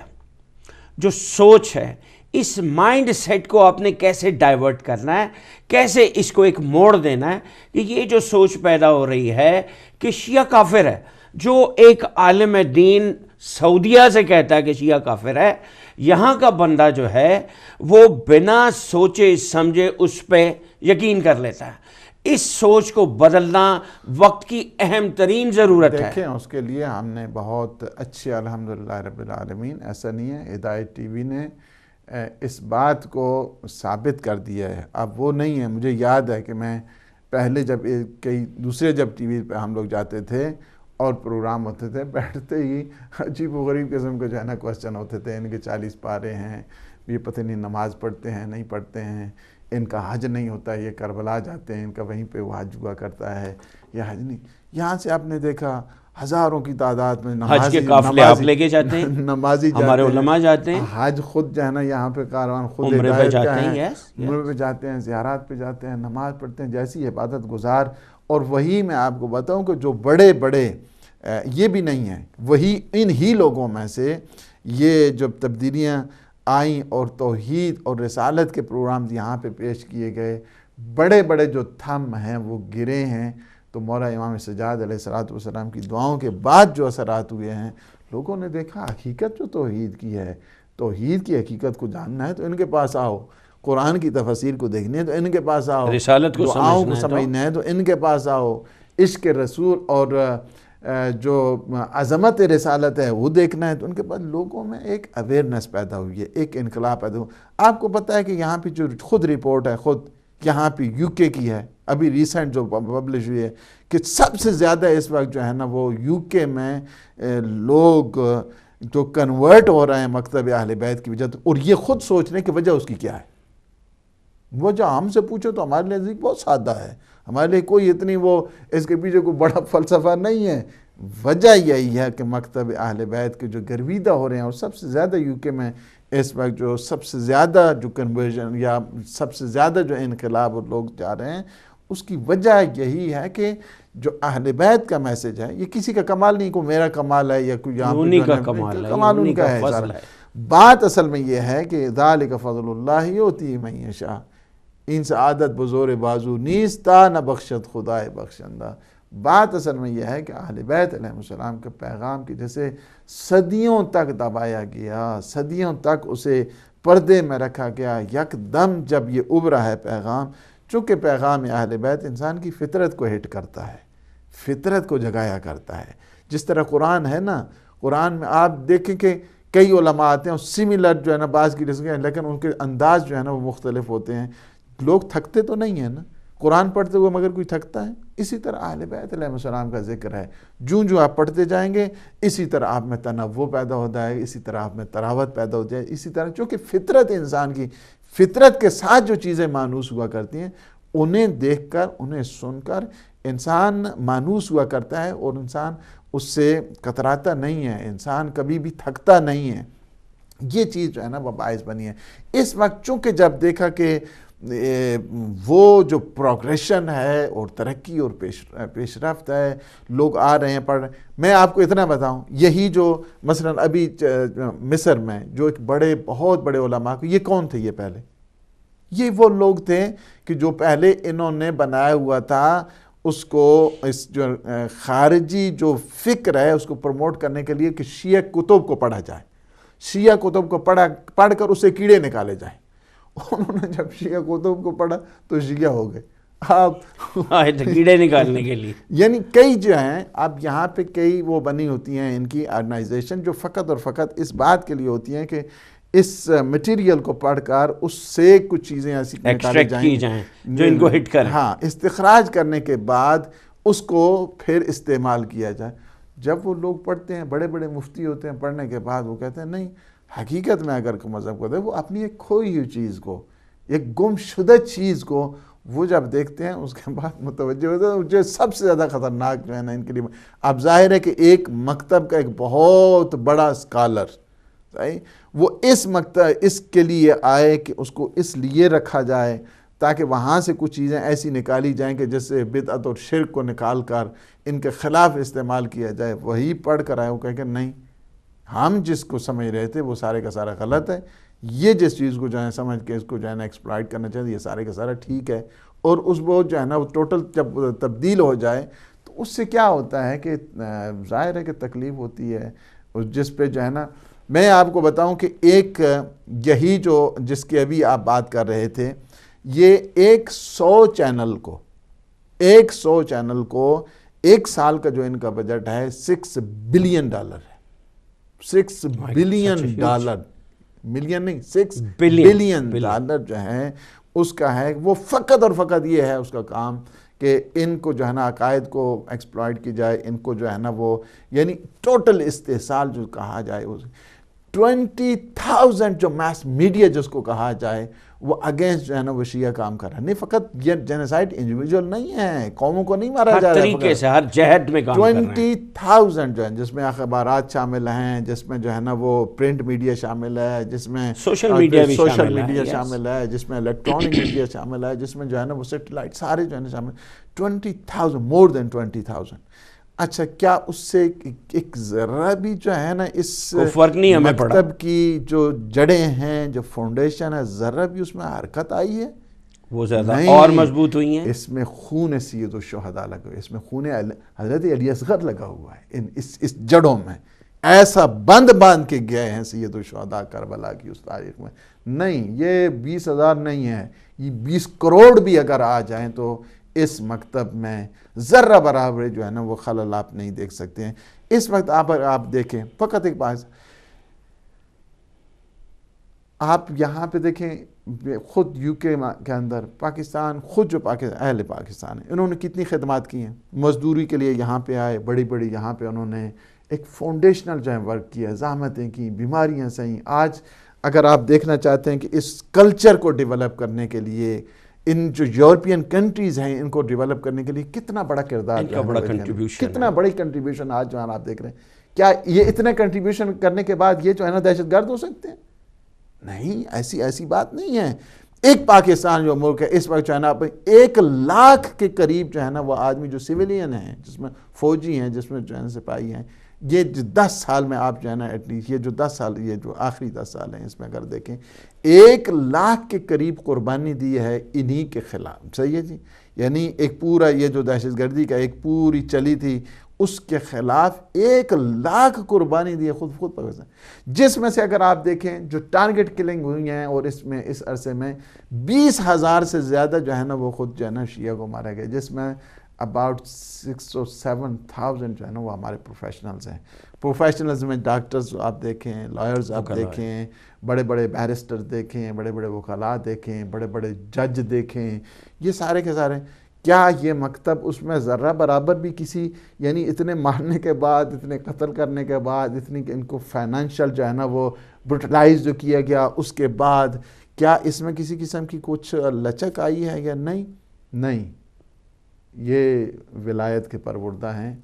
جو سوچ ہے، اس مائنڈ سیٹ کو آپ نے کیسے ڈائیورٹ کرنا ہے، کیسے اس کو ایک موڑ دینا ہے کہ یہ جو سوچ پیدا ہو رہی ہے کہ شیعہ کافر ہے، جو ایک عالم دین سعودیہ سے کہتا ہے کہ شیعہ کافر ہے، یہاں کا بندہ جو ہے وہ بنا سوچے سمجھے اس پہ یقین کر لیتا ہے۔ اس سوچ کو بدلنا وقت کی اہم ترین ضرورت ہے۔ دیکھیں اس کے لیے ہم نے بہت اچھے الحمدللہ رب العالمین، ایسا نہیں ہے، ہدایت ٹی وی نے اس بات کو ثابت کر دیا ہے۔ اب وہ نہیں ہے، مجھے یاد ہے کہ میں پہلے جب کئی دوسرے جب ٹی وی پہ ہم لوگ جاتے تھے اور پروگرام ہوتے تھے، بیٹھتے ہی عجیب و غریب قسم کے جو ہے نا کوسچن ہوتے تھے، ان کے 40 پارے ہیں، یہ پتہ نہیں نماز پڑھتے ہیں نہیں پڑھتے ہیں، ان کا حج نہیں ہوتا ہے، یہ کربلا جاتے ہیں، ان کا وہیں پہ وہ حج ہوا کرتا ہے، یہ حج نہیں۔ یہاں سے آپ نے دیکھا ہزاروں کی تعداد میں حج کے قافلے آپ لے کے جاتے ہیں، نمازی ہمارے علماء جاتے ہیں، حج خود جو ہے نا یہاں پہ کاروان خود عمرے پہ جاتے ہیں، عمرے پہ جاتے ہیں، زیارات پہ جاتے ہیں، نماز پڑھتے ہیں، جیسی عبادت گزار۔ اور وہی میں آپ کو بتاؤں کہ جو بڑے بڑے یہ بھی نہیں ہیں، وہی ان ہی لوگوں میں سے یہ جب تبدیلیاں آئیں اور توحید اور رسالت کے پروگرامز یہاں پہ پیش کیے گئے، بڑے بڑے جو تھم ہیں وہ گرے ہیں۔ تو مولا امام سجاد علیہ السلام کی دعاؤں کے بعد جو اثرات ہوئے ہیں، لوگوں نے دیکھا حقیقت جو توحید کی ہے، توحید کی حقیقت کو جاننا ہے تو ان کے پاس آؤ، قرآن کی تفاسیر کو دیکھنی ہے تو ان کے پاس آؤ، رسالت کو دعاؤں کو سمجھنا ہے تو ان کے پاس آؤ، عشق رسول اور جو عظمت رسالت ہے وہ دیکھنا ہے تو ان کے پاس۔ لوگوں میں ایک اویئرنیس پیدا ہوئی ہے، ایک انقلاب پیدا ہوا۔ آپ کو پتہ ہے کہ یہاں پہ جو خود رپورٹ ہے، خود یہاں پہ یو کے کی ہے، ابھی ریسنٹ جو پبلش ہوئی ہے، کہ سب سے زیادہ اس وقت جو ہے نا وہ یو کے میں لوگ جو کنورٹ ہو رہے ہیں مکتب اہل بیت کی وجہ، اور یہ خود سوچ رہے ہیں کہ وجہ اس کی کیا ہے۔ وجہ ہم سے پوچھو تو ہمارے لیے بہت سادہ ہے، ہمارے لیے کوئی اتنی وہ اس کے پیچھے کوئی بڑا فلسفہ نہیں ہے۔ وجہ یہی ہے کہ مکتب اہل بیت کے جو گرویدہ ہو رہے ہیں، اور سب سے زیادہ یو کے میں اس وقت جو سب سے زیادہ جو کنورژن یا سب سے زیادہ جو انقلاب اور لوگ جا رہے ہیں، اس کی وجہ یہی ہے کہ جو اہل بیت کا میسج ہے، یہ کسی کا کمال نہیں، کوئی میرا کمال ہے یا کوئی یہاں انہی کا کمال ہے، کمال ان کا ہے سارا۔ بات اصل میں یہ ہے کہ ذالک فضل اللہ یؤتی من یشاء، ان سعادت بزور بازو نیستا نہ بخشت خدائے بخشندہ۔ بات اصل میں یہ ہے کہ اہل بیت علیہ السلام کے پیغام کی جیسے صدیوں تک دبایا گیا، صدیوں تک اسے پردے میں رکھا گیا، یک دم جب یہ ابھرا ہے پیغام، چونکہ پیغام اہل بیت انسان کی فطرت کو ہٹ کرتا ہے، فطرت کو جگایا کرتا ہے۔ جس طرح قرآن ہے نا، قرآن میں آپ دیکھیں کہ کئی علماء آتے ہیں سملر جو ہے نا بعض کی رسمیں، لیکن ان کے انداز جو ہے نا وہ مختلف ہوتے ہیں۔ لوگ تھکتے تو نہیں ہیں نا قرآن پڑھتے ہوئے، مگر کوئی تھکتا ہے؟ اسی طرح اہل بیت علیہ السلام کا ذکر ہے، جو آپ پڑھتے جائیں گے اسی طرح آپ میں تنوع پیدا ہوتا ہے، اسی طرح آپ میں تراوت پیدا ہو جائے، اسی طرح چونکہ فطرت انسان کی فطرت کے ساتھ جو چیزیں مانوس ہوا کرتی ہیں انہیں دیکھ کر انہیں سن کر انسان مانوس ہوا کرتا ہے اور انسان اس سے کتراتا نہیں ہے، انسان کبھی بھی تھکتا نہیں ہے. یہ چیز جو ہے نا وہ باعث بنی ہے. اس وقت چونکہ جب دیکھا کہ وہ جو پروگریشن ہے اور ترقی اور پیش رفت ہے، لوگ آ رہے ہیں پڑھ رہے ہیں. میں آپ کو اتنا بتاؤں، یہی جو مثلا ابھی مصر میں جو ایک بہت بڑے علماء کو، یہ کون تھے؟ یہ پہلے یہ وہ لوگ تھے کہ جو پہلے انہوں نے بنایا ہوا تھا اس کو، اس جو خارجی جو فکر ہے اس کو پروموٹ کرنے کے لیے کہ شیعہ کتب کو پڑھا جائے، شیعہ کتب کو پڑھ کر اسے کیڑے نکالے جائیں. انہوں نے جب شیعہ کتب کو پڑھا تو شیعہ ہو گئے. آپ کیڑے نکالنے کے لیے یعنی کئی جو ہیں، اب یہاں پہ کئی وہ بنی ہوتی ہیں ان کی آرگنائزیشن جو فقط اور فقط اس بات کے لیے ہوتی ہیں کہ اس مٹیریل کو پڑھ کر اس سے کچھ چیزیں ایسی نکالی جائیں جو ان کو ہٹ کریں. ہاں، استخراج کرنے کے بعد اس کو پھر استعمال کیا جائے. جب وہ لوگ پڑھتے ہیں، بڑے بڑے مفتی ہوتے ہیں، پڑھنے کے بعد وہ کہتے ہیں نہیں، حقیقت میں اگر مذہب کو دے، وہ اپنی ایک کھوئی ہوئی چیز کو، ایک گم شدہ چیز کو وہ جب دیکھتے ہیں اس کے بعد متوجہ ہوتے ہیں. جو سب سے زیادہ خطرناک جو ہے نا ان کے لیے، اب ظاہر ہے کہ ایک مکتب کا ایک بہت بڑا اسکالر وہ اس مکتب اس کے لیے آئے کہ اس کو اس لیے رکھا جائے تاکہ وہاں سے کچھ چیزیں ایسی نکالی جائیں کہ جس سے بدعت اور شرک کو نکال کر ان کے خلاف استعمال کیا جائے. وہی پڑھ کر آئے، وہ کہہ کہ نہیں، ہم جس کو سمجھ رہے تھے وہ سارے کا سارا غلط ہے، یہ جس چیز کو جو ہے سمجھ کے اس کو جو ہے نا ایکسپلائٹ کرنا چاہتے، یہ سارے کا سارا ٹھیک ہے. اور اس وہ جو ہے نا وہ ٹوٹل جب تبدیل ہو جائے تو اس سے کیا ہوتا ہے کہ ظاہر ہے کہ تکلیف ہوتی ہے. جس پہ جو ہے نا میں آپ کو بتاؤں کہ ایک یہی جو جس کی ابھی آپ بات کر رہے تھے، یہ 100 چینل کو ایک سال کا جو ان کا بجٹ ہے $6 بلین ہے. $6 بلین، ملین نہیں، $6 بلین جو ہے اس کا ہے. وہ فقط اور فقط یہ ہے اس کا کام کہ ان کو جو ہے نا عقائد کو ایکسپلائٹ کی جائے، ان کو جو ہے نا وہ یعنی ٹوٹل استحصال جو کہا جائے، 20,000 جو میس میڈیا جس کو کہا جائے وہ اگینسٹ جو ہے نا وہ شیعہ کام کر رہا ہے. نہیں، فقط یہ جینیسائڈ انڈیویجول نہیں ہے، قوموں کو نہیں مارا جا رہا ہے، ہر طریقے سے ہر جہد میں کام کر رہے ہیں. 20,000 جو ہے جس میں اخبارات شامل ہیں، جس میں جو ہے نا وہ پرنٹ میڈیا شامل ہے، جس میں سوشل میڈیا بھی شامل ہے، جس میں الیکٹرانک میڈیا شامل ہے، جس میں جو ہے نا وہ سیٹلائٹ سارے جو ہے نا شامل. 20,000، مور دین 20,000. اچھا، کیا اس سے ایک ذرا بھی جو ہے نا اس فرق نہیں ہمیں پڑا؟ مکتب کی جو جڑیں ہیں، جو فاؤنڈیشن ہے، ذرا بھی اس میں حرکت آئی ہے؟ وہ زیادہ اور مضبوط ہوئی ہیں. اس میں خون سید الشہداء لگا ہوا ہے، اس میں خون حضرت علی اصغر لگا ہوا ہے. اس جڑوں میں ایسا باندھ کے گئے ہیں سید الشہداء کربلا کی اس تاریخ میں. نہیں، یہ 20,000 نہیں ہے، یہ 20 کروڑ بھی اگر آ جائیں تو اس مکتب میں ذرہ برابر جو ہے نا وہ خلل آپ نہیں دیکھ سکتے ہیں. اس وقت آپ دیکھیں، فقط ایک بات آپ یہاں پہ دیکھیں، خود یو کے کے اندر پاکستان، خود جو اہل پاکستان ہیں، انہوں نے کتنی خدمات کی ہیں. مزدوری کے لیے یہاں پہ آئے، بڑی یہاں پہ انہوں نے ایک فاؤنڈیشنل جو ہے ورک کیا، زحمتیں کی، بیماریاں سہیں. آج اگر آپ دیکھنا چاہتے ہیں کہ اس کلچر کو ڈیولپ کرنے کے لیے، ان جو یورپین کنٹریز ہیں ان کو ڈیولپ کرنے کے لیے کتنا بڑا کردار، کتنا بڑی کنٹریبیوشن آج جو ہے آپ دیکھ رہے ہیں. کیا یہ اتنے کنٹریبیوشن کرنے کے بعد یہ جو ہے نا دہشت گرد ہو سکتے ہیں؟ نہیں، ایسی بات نہیں ہے. ایک پاکستان جو ملک ہے اس وقت جو ہے نا 1,00,000 کے قریب جو ہے نا وہ آدمی جو سویلین ہیں، جس میں فوجی ہیں، جس میں جو ہے نا سپاہی ہیں، یہ 10 سال میں آپ جو ہے نا ایٹ لیسٹ یہ جو 10 سال، یہ جو آخری 10 سال ہیں اس میں اگر دیکھیں 1,00,000 کے قریب قربانی دی ہے انہی کے خلاف. صحیح ہے جی؟ یعنی ایک پورا یہ جو دہشت گردی کا ایک پوری چلی تھی اس کے خلاف 1,00,000 قربانی دی ہے خود پاکستان. جس میں سے اگر آپ دیکھیں جو ٹارگٹ کلنگ ہوئی ہیں، اور اس عرصے میں 20,000 سے زیادہ جو ہے نا وہ خود جو ہے نا شیعہ کو مارا گیا، جس میں about 6,000 or 7,000 جو ہے نا وہ ہمارے پروفیشنلز ہیں. پروفیشنلز میں ڈاکٹرز آپ دیکھیں، لائرز آپ دیکھیں، بڑے بیرسٹر دیکھیں، بڑے وکلاء دیکھیں، بڑے جج دیکھیں، یہ سارے کے سارے. کیا یہ مکتب اس میں ذرہ برابر بھی کسی یعنی اتنے مارنے کے بعد، اتنے قتل کرنے کے بعد، اتنی ان کو فائنینشیل جو ہے نا وہ بروٹلائز جو کیا گیا اس کے بعد، کیا اس میں کسی قسم کی کچھ لچک آئی ہے یا نہیں؟ نہیں، یہ ولایت کے پروردہ ہیں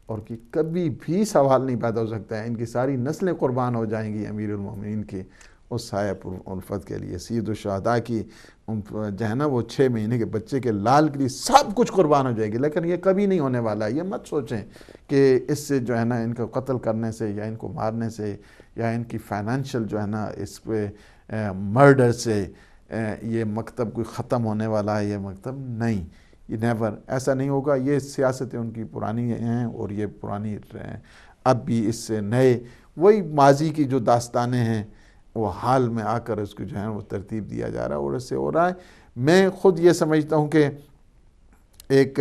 اور کہ کبھی بھی سوال نہیں پیدا ہو سکتا ہے، ان کی ساری نسلیں قربان ہو جائیں گی امیر المومنین کی اس سایہ پر الفت کے لیے. سید الشہداء کی جو ہے نا وہ 6 مہینے کے بچے کے لال کے لیے سب کچھ قربان ہو جائے گی، لیکن یہ کبھی نہیں ہونے والا ہے. یہ مت سوچیں کہ اس سے جو ہے نا ان کو قتل کرنے سے یا ان کو مارنے سے یا ان کی فائنینشیل جو ہے نا اس پہ مرڈر سے یہ مکتب کوئی ختم ہونے والا ہے. یہ مکتب نہیں، یہ نیور، ایسا نہیں ہوگا. یہ سیاستیں ان کی پرانی ہیں اور یہ پرانی اب بھی اس سے نئے وہی ماضی کی جو داستانیں ہیں وہ حال میں آ کر اس کو جو ہے وہ ترتیب دیا جا رہا ہے اور اس سے ہو رہا ہے. میں خود یہ سمجھتا ہوں کہ ایک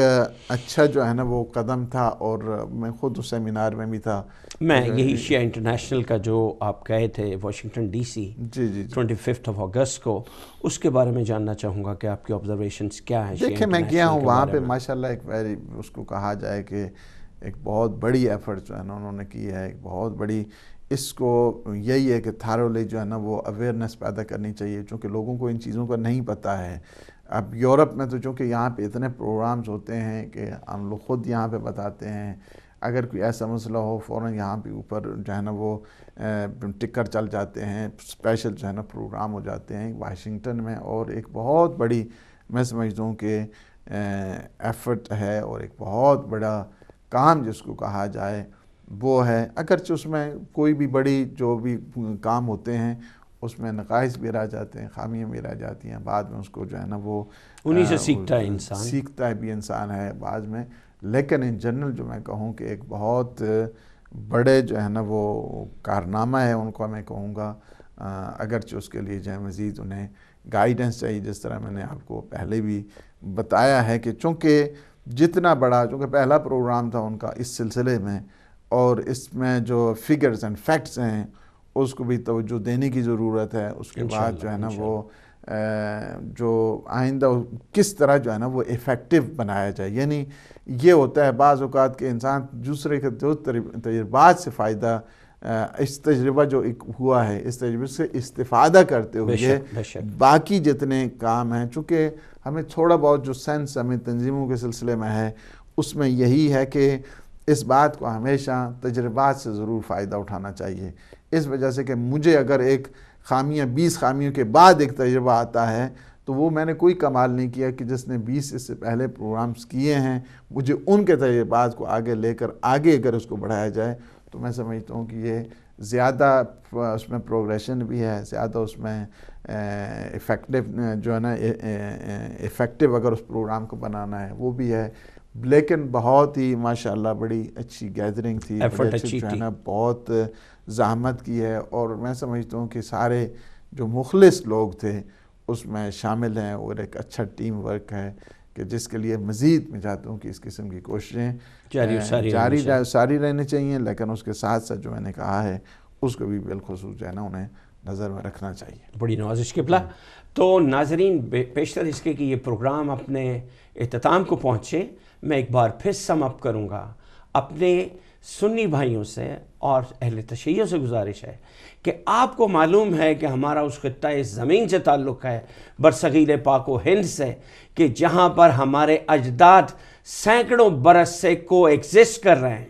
اچھا جو ہے نا وہ قدم تھا اور میں خود اس سیمینار میں بھی تھا. میں یہی شیعہ انٹرنیشنل کا جو آپ گئے تھے واشنگٹن ڈی سی 25 اگست کو، اس کے بارے میں جاننا چاہوں گا کہ آپ کی آبزرویشنز کیا ہیں. دیکھیں میں گیا ہوں وہاں پہ، ماشاءاللہ ایک اس کو کہا جائے کہ ایک بہت بڑی ایفرٹ جو ہے نا انہوں نے کی ہے، ایک بہت بڑی. اس کو یہی ہے کہ تھارولی جو ہے نا وہ اویئرنیس پیدا کرنی چاہیے، چونکہ لوگوں کو ان چیزوں کا نہیں پتہ ہے. اب یورپ میں تو چونکہ یہاں پہ اتنے پروگرامز ہوتے ہیں کہ ہم لوگ خود یہاں پہ بتاتے ہیں، اگر کوئی ایسا مسئلہ ہو فوراً یہاں پہ اوپر جو ہے نا وہ ٹکر چل جاتے ہیں، اسپیشل جو ہے نا پروگرام ہو جاتے ہیں واشنگٹن میں. اور ایک بہت بڑی میں سمجھتا ہوں کہ ایفرٹ ہے اور ایک بہت بڑا کام جس کو کہا جائے وہ ہے. اگرچہ اس میں کوئی بھی بڑی جو بھی کام ہوتے ہیں اس میں نقائص بھی رہ جاتے ہیں، خامیاں بھی رہ جاتی ہیں، بعد میں اس کو جو ہے نا وہ انہی سے سیکھتا ہے انسان، سیکھتا ہے بھی انسان ہے بعد میں. لیکن ان جنرل جو میں کہوں کہ ایک بہت بڑے جو ہے نا وہ کارنامہ ہے ان کو میں کہوں گا. اگرچہ اس کے لیے جو ہے مزید انہیں گائیڈنس چاہیے، جس طرح میں نے آپ کو پہلے بھی بتایا ہے کہ چونکہ جتنا بڑا، چونکہ پہلا پروگرام تھا ان کا اس سلسلے میں اور اس میں جو فگرز اینڈ فیکٹس ہیں اس کو بھی توجہ دینے کی ضرورت ہے. اس کے بعد جو ہے نا وہ جو آئندہ کس طرح جو ہے نا وہ ایفیکٹو بنایا جائے. یعنی یہ ہوتا ہے بعض اوقات کہ انسان دوسرے کے جو تجربات سے فائدہ، اس تجربہ جو ہوا ہے اس تجربے سے استفادہ کرتے ہوئے باقی جتنے کام ہیں، چونکہ ہمیں تھوڑا بہت جو سینس ہمیں تنظیموں کے سلسلے میں ہے اس میں یہی ہے کہ اس بات کو ہمیشہ تجربات سے ضرور فائدہ اٹھانا چاہیے. اس وجہ سے کہ مجھے اگر ایک 20 خامیوں کے بعد ایک تجربہ آتا ہے تو وہ میں نے کوئی کمال نہیں کیا کہ جس نے 20 اس سے پہلے پروگرامز کیے ہیں. مجھے ان کے تجربات کو آگے لے کر آگے اگر اس کو بڑھایا جائے تو میں سمجھتا ہوں کہ یہ زیادہ اس میں پروگریشن بھی ہے، زیادہ اس میں ایفیکٹو جو ہے نا ایفیکٹو اگر اس پروگرام کو بنانا ہے وہ بھی ہے. لیکن بہت ہی ماشاءاللہ بڑی اچھی گیدرنگ تھی، جو ہے نا بہت زحمت کی ہے. اور میں سمجھتا ہوں کہ سارے جو مخلص لوگ تھے اس میں شامل ہیں اور ایک اچھا ٹیم ورک ہے کہ جس کے لیے مزید میں چاہتا ہوں کہ اس قسم کی کوششیں جاری رہنی چاہیے. لیکن اس کے ساتھ ساتھ جو میں نے کہا ہے اس کو بھی بالخصوص جو ہے نا انہیں نظر میں رکھنا چاہیے. بڑی نوازش قبلہ. تو ناظرین بیشتر اس کے کہ یہ پروگرام اپنے اختتام کو پہنچے، میں ایک بار پھر سم اپ کروں گا. اپنے سنی بھائیوں سے اور اہل تشیع سے گزارش ہے کہ آپ کو معلوم ہے کہ ہمارا اس خطہ زمین سے تعلق ہے، برصغیر پاک و ہند سے، کہ جہاں پر ہمارے اجداد سینکڑوں برس سے کو ایگزسٹ کر رہے ہیں.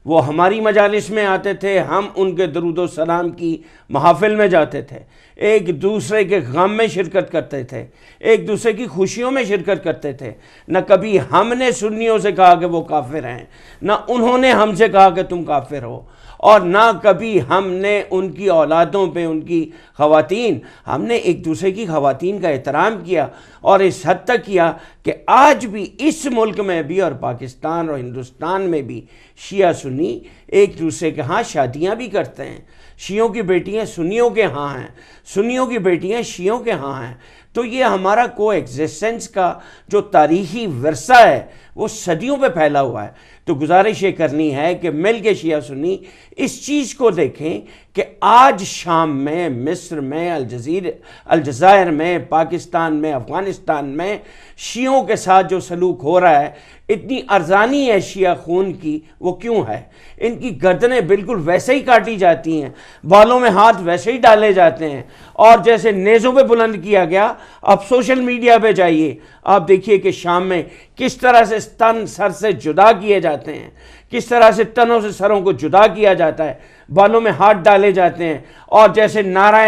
وہ ہماری مجالس میں آتے تھے، ہم ان کے درود و سلام کی محافل میں جاتے تھے، ایک دوسرے کے غم میں شرکت کرتے تھے، ایک دوسرے کی خوشیوں میں شرکت کرتے تھے. نہ کبھی ہم نے سنیوں سے کہا کہ وہ کافر ہیں، نہ انہوں نے ہم سے کہا کہ تم کافر ہو، اور نہ کبھی ہم نے ان کی اولادوں پہ، ان کی خواتین، ہم نے ایک دوسرے کی خواتین کا احترام کیا اور اس حد تک کیا کہ آج بھی اس ملک میں بھی اور پاکستان اور ہندوستان میں بھی شیعہ سنی ایک دوسرے کے ہاں شادیاں بھی کرتے ہیں. شیعوں کی بیٹیاں سنیوں کے ہاں ہیں، سنیوں کی بیٹیاں شیعوں کے ہاں ہیں. تو یہ ہمارا کو ایگزسٹنس کا جو تاریخی ورثہ ہے وہ صدیوں پہ پھیلا ہوا ہے. تو گزارش یہ کرنی ہے کہ مل کے شیعہ سنی اس چیز کو دیکھیں کہ آج شام میں، مصر میں، الجزائر میں، پاکستان میں، افغانستان میں شیعوں کے ساتھ جو سلوک ہو رہا ہے، اتنی ارزانی ہے شیعہ خون کی، وہ کیوں ہے؟ ان کی گردنیں بالکل ویسے ہی کاٹی جاتی ہیں، بالوں میں ہاتھ ویسے ہی ڈالے جاتے ہیں، اور جیسے نیزوں پہ بلند کیا گیا، آپ سوشل میڈیا پہ جائیے، آپ دیکھیے کہ شام میں کس طرح سے تن سر سے جدا کیے جاتے ہیں، کس طرح سے تنوں سے سروں کو جدا کیا جاتا ہے، بالوں میں ہاتھ ڈالے جاتے ہیں، اور جیسے نعرہ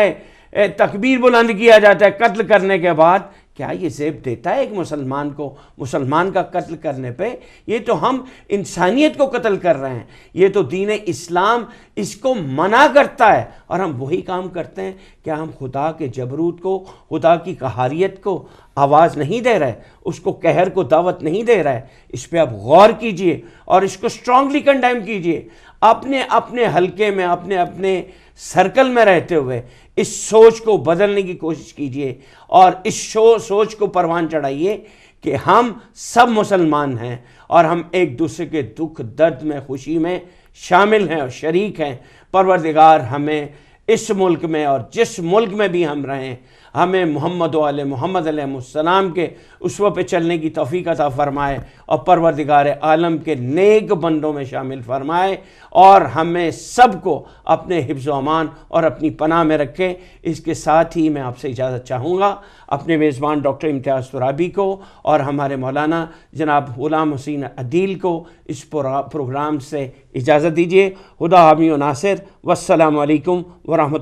تکبیر بلند کیا جاتا ہے قتل کرنے کے بعد۔ کیا یہ زیب دیتا ہے ایک مسلمان کو مسلمان کا قتل کرنے پہ؟ یہ تو ہم انسانیت کو قتل کر رہے ہیں، یہ تو دین اسلام اس کو منع کرتا ہے، اور ہم وہی کام کرتے ہیں۔ کیا ہم خدا کے جبروت کو، خدا کی قہاریت کو آواز نہیں دے رہے، اس کو قہر کو دعوت نہیں دے رہے؟ اس پہ آپ غور کیجئے اور اس کو اسٹرانگلی کنڈیم کیجئے۔ اپنے حلقے میں، اپنے سرکل میں رہتے ہوئے اس سوچ کو بدلنے کی کوشش کیجئے، اور اس سوچ کو پروان چڑھائیے کہ ہم سب مسلمان ہیں، اور ہم ایک دوسرے کے دکھ درد میں، خوشی میں شامل ہیں اور شریک ہیں۔ پروردگار ہمیں اس ملک میں اور جس ملک میں بھی ہم رہیں، ہمیں محمد و آل محمد علیہ السلام کے اسوہ پہ چلنے کی توفیق عطا فرمائے، اور پروردگار عالم کے نیک بندوں میں شامل فرمائے، اور ہمیں سب کو اپنے حفظ و امان اور اپنی پناہ میں رکھے۔ اس کے ساتھ ہی میں آپ سے اجازت چاہوں گا، اپنے میزبان ڈاکٹر امتیاز ترابی کو اور ہمارے مولانا جناب غلام حسین عدیل کو اس پروگرام سے اجازت دیجیے۔ خدا حامی و ناصر، والسلام علیکم ورحمۃ